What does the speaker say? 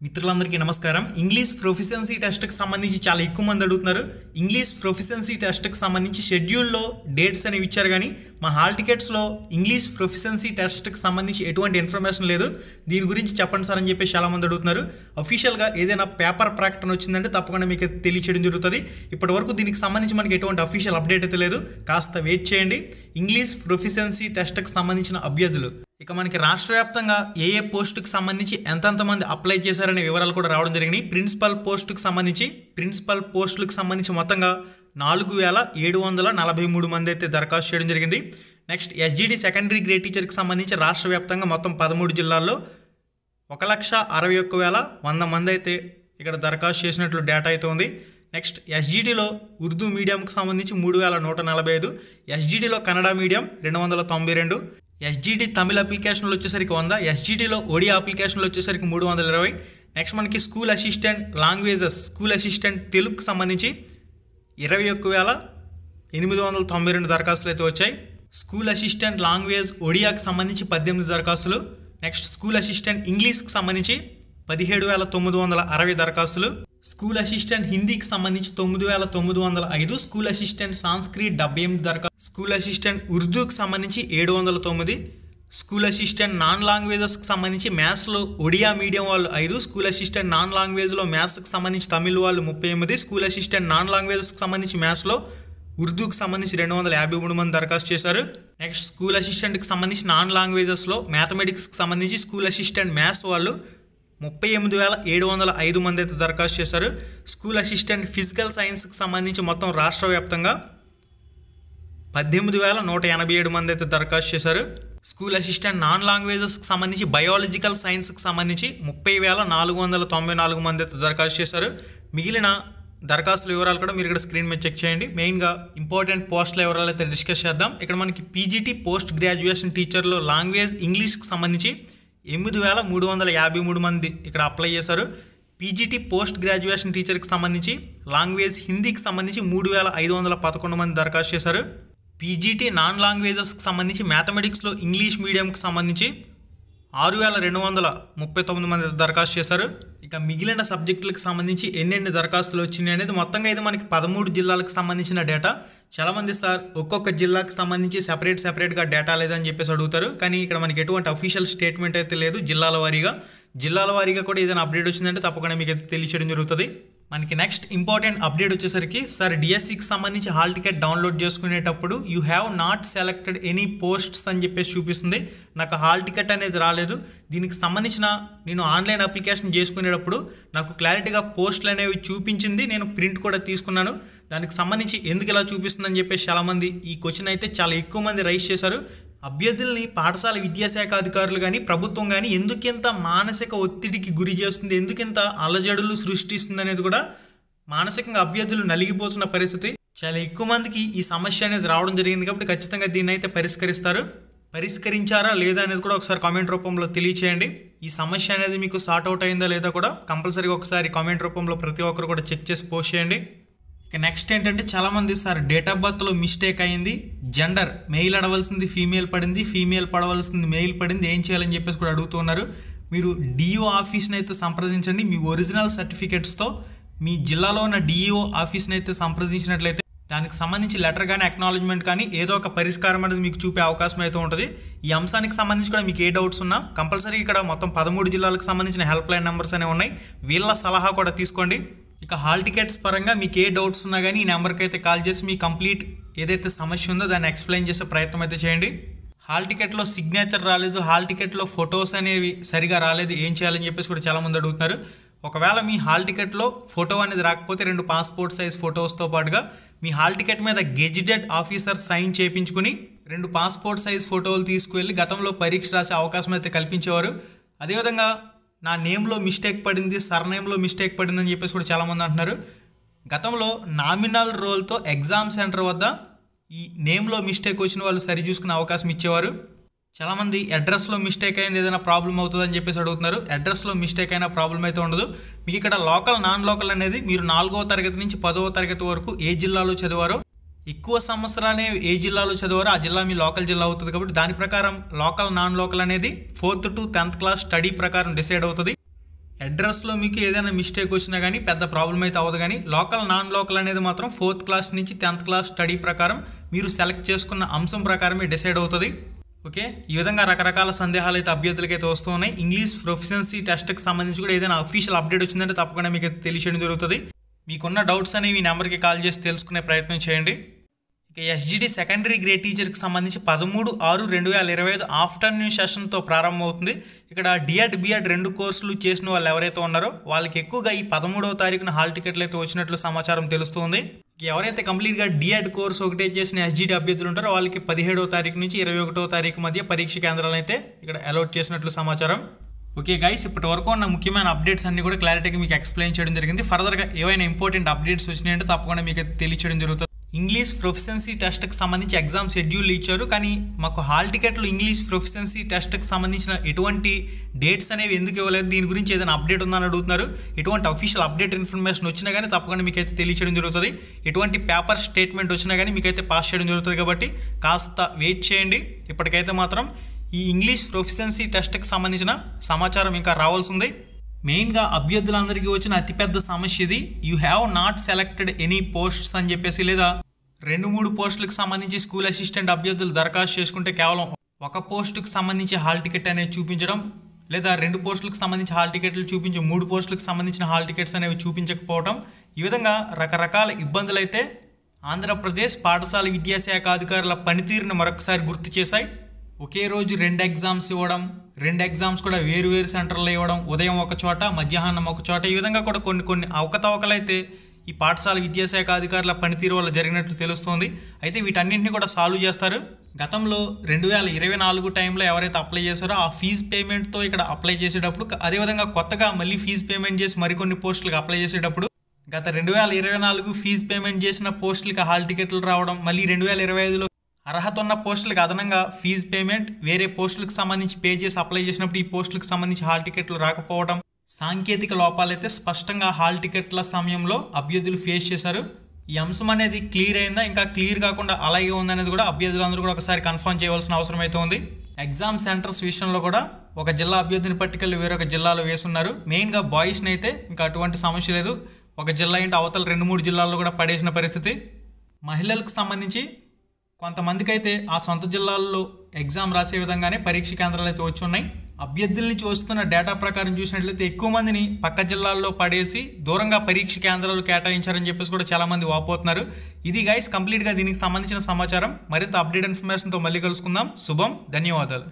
మిత్రులందరికీ నమస్కారం. English proficiency టెస్ట్కి సంబంధించి చాలా ఎక్కువ మంది అడుగుతున్నారు. ఇంగ్లీష్ ప్రొఫిషియన్సీ టెస్ట్కి సంబంధించి షెడ్యూల్లో డేట్స్ అనేవి ఇచ్చారు, కానీ మా హాల్ టికెట్స్లో ఇంగ్లీష్ ప్రొఫిషియన్సీ టెస్ట్కి సంబంధించి ఎటువంటి ఇన్ఫర్మేషన్ లేదు. దీని గురించి చెప్పండి సార్ అని చెప్పి చాలామంది అడుగుతున్నారు. అఫీషియల్గా ఏదైనా పేపర్ ప్రకటన వచ్చిందంటే తప్పకుండా మీకు తెలియచేయడం జరుగుతుంది. ఇప్పటివరకు దీనికి సంబంధించి మనకి ఎటువంటి అఫీషియల్ అప్డేట్ అయితే లేదు. కాస్త వెయిట్ చేయండి. ఇంగ్లీష్ ప్రొఫిషియన్సీ టెస్ట్కి సంబంధించిన అభ్యర్థులు ఇక మనకి రాష్ట్ర వ్యాప్తంగా ఏ పోస్టుకి సంబంధించి ఎంతమంది అప్లై చేశారనే వివరాలు కూడా రావడం జరిగినాయి. ప్రిన్సిపల్ పోస్టుకి సంబంధించి పోస్టులకు సంబంధించి మొత్తంగా 4743 మంది అయితే దరఖాస్తు చేయడం జరిగింది. నెక్స్ట్ ఎస్జిడి సెకండరీ గ్రేడ్ టీచర్కి సంబంధించి రాష్ట్ర వ్యాప్తంగా మొత్తం 13 జిల్లాల్లో 1,61,100 మంది అయితే ఇక్కడ దరఖాస్తు చేసినట్లు డేటా అయితే ఉంది. నెక్స్ట్ ఎస్జిడిలో ఉర్దూ మీడియంకి సంబంధించి 3,145, ఎస్జిడిలో కన్నడ మీడియం 292, ఎస్జిడి తమిళ అప్లికేషన్లు వచ్చేసరికి 100, ఎస్జిడిలో ఒడియా అప్లికేషన్లు వచ్చేసరికి 320. నెక్స్ట్ మనకి school assistant languages school assistant తెలుగుకి సంబంధించి 21,892 దరఖాస్తులు అయితే వచ్చాయి. స్కూల్ అసిస్టెంట్ లాంగ్వేజ్ ఒడియాకి సంబంధించి 18 దరఖాస్తులు. నెక్స్ట్ స్కూల్ అసిస్టెంట్ ఇంగ్లీష్కి సంబంధించి 17,960 దరఖాస్తులు. స్కూల్ అసిస్టెంట్ హిందీకి సంబంధించి 9,905, స్కూల్ అసిస్టెంట్ సాంస్క్రిట్ 78 దరఖాస్తు, స్కూల్ అసిస్టెంట్ ఉర్దూకి సంబంధించి 709, స్కూల్ అసిస్టెంట్ నాన్ లాంగ్వేజెస్కి సంబంధించి మ్యాథ్స్లో ఒడియా మీడియం వాళ్ళు 5, స్కూల్ అసిస్టెంట్ నాన్ లాంగ్వేజ్లో మ్యాథ్స్కి సంబంధించి తమిళ్ వాళ్ళు 38, స్కూల్ అసిస్టెంట్ నాన్ లాంగ్వేజెస్కి సంబంధించి మ్యాథ్స్లో ఉర్దూకి సంబంధించి 253 మంది దరఖాస్తు చేశారు. నెక్స్ట్ స్కూల్ అసిస్టెంట్కి సంబంధించి నాన్ లాంగ్వేజెస్లో మ్యాథమెటిక్స్కి సంబంధించి స్కూల్ అసిస్టెంట్ మ్యాథ్స్ వాళ్ళు 38,705 మంది అయితే దరఖాస్తు చేశారు. స్కూల్ అసిస్టెంట్ ఫిజికల్ సైన్స్కి సంబంధించి మొత్తం రాష్ట్ర వ్యాప్తంగా 18,187 మంది అయితే దరఖాస్తు చేశారు. స్కూల్ అసిస్టెంట్ నాన్ లాంగ్వేజెస్కి సంబంధించి బయాలజికల్ సైన్స్కి సంబంధించి 30,494 మంది అయితే దరఖాస్తు చేశారు. మిగిలిన దరఖాస్తుల వివరాలు కూడా మీరు ఇక్కడ స్క్రీన్ మీద చెక్ చేయండి. మెయిన్గా ఇంపార్టెంట్ పోస్టుల వివరాలు అయితే డిస్కస్ చేద్దాం. ఇక్కడ మనకి పీజీటీ పోస్ట్ గ్రాడ్యుయేషన్ టీచర్లో లాంగ్వేజ్ ఇంగ్లీష్కి సంబంధించి 8,353 మంది ఇక్కడ అప్లై చేశారు. పీజీటీ పోస్ట్ గ్రాడ్యుయేషన్ టీచర్కి సంబంధించి లాంగ్వేజ్ హిందీకి సంబంధించి 3,511 మంది దరఖాస్తు చేశారు. పీజీటీ నాన్ లాంగ్వేజెస్కి సంబంధించి మ్యాథమెటిక్స్లో ఇంగ్లీష్ మీడియంకి సంబంధించి 6,239 మంది దరఖాస్తు చేశారు. ఇక మిగిలిన సబ్జెక్టులకు సంబంధించి ఎన్నెన్ని దరఖాస్తులు వచ్చినాయి అనేది మొత్తంగా అయితే మనకి 13 జిల్లాలకు సంబంధించిన డేటా. చాలామంది సార్ ఒక్కొక్క జిల్లాకు సంబంధించి సెపరేట్గా డేటా లేదని చెప్పేసి అడుగుతారు, కానీ ఇక్కడ మనకి ఎటువంటి అఫీషియల్ స్టేట్మెంట్ అయితే లేదు. జిల్లాల వారీగా కూడా ఏదైనా అప్డేట్ వచ్చిందంటే తప్పకుండా మీకు అయితే తెలియచేయడం జరుగుతుంది. మనకి నెక్స్ట్ ఇంపార్టెంట్ అప్డేట్ వచ్చేసరికి సార్ డిఎస్సికి సంబంధించి హాల్ టికెట్ డౌన్లోడ్ చేసుకునేటప్పుడు you have not selected any posts అని చెప్పేసి చూపిస్తుంది. నాకు హాల్ టికెట్ అనేది రాలేదు. దీనికి సంబంధించిన నేను ఆన్లైన్ అప్లికేషన్ చేసుకునేటప్పుడు నాకు క్లారిటీగా పోస్టులు అనేవి చూపించింది. నేను ప్రింట్ కూడా తీసుకున్నాను. దానికి సంబంధించి ఎందుకు ఇలా చూపిస్తుందని చెప్పేసి చాలామంది ఈ క్వశ్చన్ అయితే చాలా ఎక్కువ మంది రైజ్ చేశారు. అభ్యర్థుల్ని పాఠశాల విద్యాశాఖ అధికారులు కానీ ప్రభుత్వం కానీ ఎందుకింత మానసిక ఒత్తిడికి గురి చేస్తుంది, ఎందుకింత అలజడులు సృష్టిస్తుంది అనేది కూడా మానసికంగా అభ్యర్థులు నలిగిపోతున్న పరిస్థితి. చాలా ఎక్కువ మందికి ఈ సమస్య అనేది రావడం జరిగింది. కాబట్టి ఖచ్చితంగా దీన్ని అయితే పరిష్కరించారా లేదా అనేది కూడా ఒకసారి కామెంట్ రూపంలో తెలియచేయండి. ఈ సమస్య అనేది మీకు సార్ట్ అవుట్ అయిందా లేదా కూడా కంపల్సరీగా ఒకసారి కామెంట్ రూపంలో ప్రతి ఒక్కరు కూడా చెక్ చేసి పోస్ట్ చేయండి. ఇక నెక్స్ట్ ఏంటంటే చాలామంది సార్ డేట్ ఆఫ్ బర్త్లో మిస్టేక్ అయింది, జెండర్ మెయిల్ అడవలసింది ఫీమేల్ పడింది, ఫీమేల్ పడవలసింది మెయిల్ పడింది, ఏం చేయాలని చెప్పేసి కూడా అడుగుతున్నారు. మీరు డిఈఓ ఆఫీస్ని అయితే సంప్రదించండి. మీ ఒరిజినల్ సర్టిఫికేట్స్తో మీ జిల్లాలో ఉన్న డిఈఓ ఆఫీస్ని అయితే సంప్రదించినట్లయితే దానికి సంబంధించి లెటర్ కానీ అక్నాలజ్మెంట్ కానీ ఏదో ఒక పరిష్కారం అనేది మీకు చూపే అవకాశం అయితే ఉంటుంది. ఈ అంశానికి సంబంధించి కూడా మీకు ఏ డౌట్స్ ఉన్నా కంపల్సరీ ఇక్కడ మొత్తం 13 జిల్లాలకు సంబంధించిన హెల్ప్ లైన్ నెంబర్స్ అనేవి ఉన్నాయి. వీళ్ళ సలహా కూడా తీసుకోండి. ఇక హాల్ టికెట్స్ పరంగా మీకు ఏ డౌట్స్ ఉన్నా కానీ ఈ నెంబర్కి అయితే కాల్ చేసి మీ కంప్లీట్ ఏదైతే సమస్య ఉందో దాన్ని ఎక్స్ప్లెయిన్ చేసే ప్రయత్నం అయితే చేయండి. హాల్ టికెట్లో సిగ్నేచర్ రాలేదు, హాల్ టికెట్లో ఫొటోస్ అనేవి సరిగా రాలేదు, ఏం చేయాలని చెప్పేసి కూడా చాలామంది అడుగుతున్నారు. ఒకవేళ మీ హాల్ టికెట్లో ఫోటో అనేది రాకపోతే 2 పాస్పోర్ట్ సైజ్ ఫొటోస్తో పాటుగా మీ హాల్ టికెట్ మీద గెజిటెడ్ ఆఫీసర్ సైన్ చేయించుకుని 2 పాస్పోర్ట్ సైజ్ ఫోటోలు తీసుకువెళ్ళి గతంలో పరీక్ష రాసే అవకాశం అయితే కల్పించేవారు. అదేవిధంగా నా నేమ్లో మిస్టేక్ పడింది, సర్నేమ్లో మిస్టేక్ పడింది అని చెప్పేసి కూడా చాలామంది అంటున్నారు. గతంలో నామినల్ రోల్తో ఎగ్జామ్ సెంటర్ వద్ద ఈ నేమ్లో మిస్టేక్ వచ్చిన వాళ్ళు సరి చూసుకునే అవకాశం ఇచ్చేవారు. చాలామంది అడ్రస్లో మిస్టేక్ అయింది ఏదైనా ప్రాబ్లం అవుతుందని చెప్పేసి అడుగుతున్నారు. అడ్రస్లో మిస్టేక్ అయినా ప్రాబ్లం అయితే ఉండదు. మీకు ఇక్కడ లోకల్ నాన్ లోకల్ అనేది మీరు 4వ తరగతి నుంచి 10వ తరగతి వరకు ఏ జిల్లాలో చదివారో, ఎక్కువ సంవత్సరాలే ఏ జిల్లాలో చదివారో ఆ జిల్లా మీ లోకల్ జిల్లా అవుతుంది. కాబట్టి దాని ప్రకారం లోకల్ నాన్ లోకల్ అనేది 4th to 10th class study ప్రకారం డిసైడ్ అవుతుంది. అడ్రస్లో మీకు ఏదైనా మిస్టేక్ వచ్చినా కానీ పెద్ద ప్రాబ్లం అయితే అవ్వదు, కానీ లోకల్ నాన్ లోకల్ అనేది మాత్రం 4th క్లాస్ నుంచి 10th క్లాస్ స్టడీ ప్రకారం మీరు సెలెక్ట్ చేసుకున్న అంశం ప్రకారమే డిసైడ్ అవుతుంది. ఓకే, ఈ విధంగా రకరకాల సందేహాలు అయితే అభ్యర్థులకైతే వస్తూ ఉన్నాయి. ఇంగ్లీష్ ప్రొఫిషియన్సీ టెస్ట్కి సంబంధించి కూడా ఏదైనా అఫీషియల్ అప్డేట్ వచ్చిందంటే తప్పకుండా మీకు తెలియడం జరుగుతుంది. మీకున్న డౌట్స్ అనేవి ఈ నెంబర్కి కాల్ చేసి తెలుసుకునే ప్రయత్నం చేయండి. ఇక ఎస్జిటి సెకండరీ గ్రేడ్ టీచర్కి సంబంధించి 13/6/2025 ఆఫ్టర్నూన్ సెషన్తో ప్రారంభమవుతుంది. ఇక్కడ డిఎడ్ బిఎడ్ 2 కోర్సులు చేసిన వాళ్ళు ఎవరైతే ఉన్నారో వాళ్ళకి ఎక్కువగా ఈ 13వ తారీఖున హాల్ టికెట్లు అయితే వచ్చినట్లు సమాచారం తెలుస్తుంది. ఎవరైతే కంప్లీట్గా డిఎడ్ కోర్స్ ఒకటే చేసిన ఎస్జిటి అభ్యర్థులు ఉంటారో వాళ్ళకి 17వ తారీఖు నుంచి 21వ తారీఖు మధ్య పరీక్ష కేంద్రాలను అయితే ఇక్కడ అలాట్ చేసినట్లు సమాచారం. ఓకే గైస్, ఇప్పటి వరకు ఉన్న ముఖ్యమైన అప్డేట్స్ అన్ని కూడా క్లారిటీగా మీకు ఎక్స్ప్లెయిన్ చేయడం జరిగింది. ఫర్దర్గా ఏవైనా ఇంపార్టెంట్ అప్డేట్స్ వచ్చినాయంటే తప్పకుండా మీకు తెలియచేయడం జరుగుతుంది. ఇంగ్లీష్ ప్రొఫిషియన్సీ టెస్ట్కి సంబంధించి ఎగ్జామ్ షెడ్యూల్ ఇచ్చారు, కానీ మాకు హాల్ టికెట్లు ఇంగ్లీష్ ప్రొఫిషియన్సీ టెస్ట్కి సంబంధించిన ఎటువంటి డేట్స్ అనేవి ఎందుకు ఇవ్వలేదు, దీని గురించి ఏదైనా అప్డేట్ ఉందని అడుగుతున్నారు. ఎటువంటి అఫీషియల్ అప్డేట్ ఇన్ఫర్మేషన్ వచ్చినా కానీ తప్పకుండా మీకైతే తెలియచేయడం జరుగుతుంది. ఎటువంటి పేపర్ స్టేట్మెంట్ వచ్చినా కానీ మీకైతే పాస్ చేయడం జరుగుతుంది. కాబట్టి కాస్త వెయిట్ చేయండి. ఇప్పటికైతే మాత్రం ఈ ఇంగ్లీష్ ప్రొఫిషియన్సీ టెస్ట్కి సంబంధించిన సమాచారం ఇంకా రావాల్సి ఉంది. మెయిన్గా అభ్యర్థులందరికీ వచ్చిన అతిపెద్ద సమస్య ఇది. You have not selected any posts అని చెప్పేసి, లేదా 2-3 పోస్టులకు సంబంధించి స్కూల్ అసిస్టెంట్ అభ్యర్థులు దరఖాస్తు చేసుకుంటే కేవలం ఒక పోస్టుకు సంబంధించి హాల్ టికెట్ అనేది చూపించడం, లేదా 2 పోస్టులకు సంబంధించి హాల్ టికెట్లు చూపించి 3 పోస్టులకు సంబంధించిన హాల్ టికెట్స్ అనేవి చూపించకపోవడం, ఈ విధంగా రకరకాల ఇబ్బందులు అయితే ఆంధ్రప్రదేశ్ పాఠశాల విద్యాశాఖ అధికారుల పనితీరును మరొకసారి గుర్తు చేశాయి. ఒకే రోజు 2 ఎగ్జామ్స్ ఇవ్వడం, 2 ఎగ్జామ్స్ కూడా వేరు సెంటర్లో ఇవ్వడం, ఉదయం ఒక చోట మధ్యాహ్నం ఒక చోట, ఈ విధంగా కూడా కొన్ని అవకతవకలైతే ఈ పాఠశాల విద్యాశాఖ అధికారుల పనితీరు వల్ల జరిగినట్లు తెలుస్తోంది. అయితే వీటన్నింటినీ కూడా సాల్వ్ చేస్తారు. గతంలో 2024 టైంలో ఎవరైతే అప్లై చేశారో ఆ ఫీజు పేమెంట్తో ఇక్కడ అప్లై చేసేటప్పుడు, అదేవిధంగా కొత్తగా మళ్ళీ ఫీజు పేమెంట్ చేసి మరికొన్ని పోస్టులకు అప్లై చేసేటప్పుడు గత 2024 ఫీజు పేమెంట్ చేసిన పోస్టులకి హాల్ టికెట్లు రావడం, మళ్ళీ 2025లో అర్హత ఉన్న పోస్టులకు అదనంగా ఫీజు పేమెంట్ వేరే పోస్టులకు సంబంధించి పే చేసి అప్లై చేసినప్పుడు ఈ పోస్టులకు సంబంధించి హాల్ టికెట్లు రాకపోవడం, సాంకేతిక లోపాలైతే స్పష్టంగా హాల్ టికెట్ల సమయంలో అభ్యర్థులు ఫేస్ చేశారు. ఈ అంశం అనేది క్లియర్ అయిందా, ఇంకా క్లియర్ కాకుండా అలాగే ఉందనేది కూడా అభ్యర్థులందరూ కూడా ఒకసారి కన్ఫర్మ్ చేయవలసిన అవసరం అయితే ఉంది. ఎగ్జామ్ సెంటర్స్ విషయంలో కూడా ఒక జిల్లా అభ్యర్థిని పట్టుకెళ్ళి వేరొక జిల్లాలో వేసున్నారు. మెయిన్గా బాయ్స్ని అయితే ఇంకా అటువంటి సమస్య లేదు. ఒక జిల్లా ఏంటి అవతల 2-3 జిల్లాల్లో కూడా పడేసిన పరిస్థితి. మహిళలకు సంబంధించి కొంతమందికి అయితే ఆ సొంత జిల్లాల్లో ఎగ్జామ్ రాసే విధంగానే పరీక్ష కేంద్రాలు అయితే వచ్చి ఉన్నాయి. అభ్యర్థుల నుంచి వస్తున్న డేటా ప్రకారం చూసినట్లయితే ఎక్కువ మందిని పక్క జిల్లాల్లో పడేసి దూరంగా పరీక్ష కేంద్రాలు కేటాయించారని చెప్పేసి కూడా చాలామంది వాపోతున్నారు. ఇది గైస్ కంప్లీట్గా దీనికి సంబంధించిన సమాచారం. మరింత అప్డేట్ ఇన్ఫర్మేషన్తో మళ్ళీ కలుసుకుందాం. శుభం, ధన్యవాదాలు.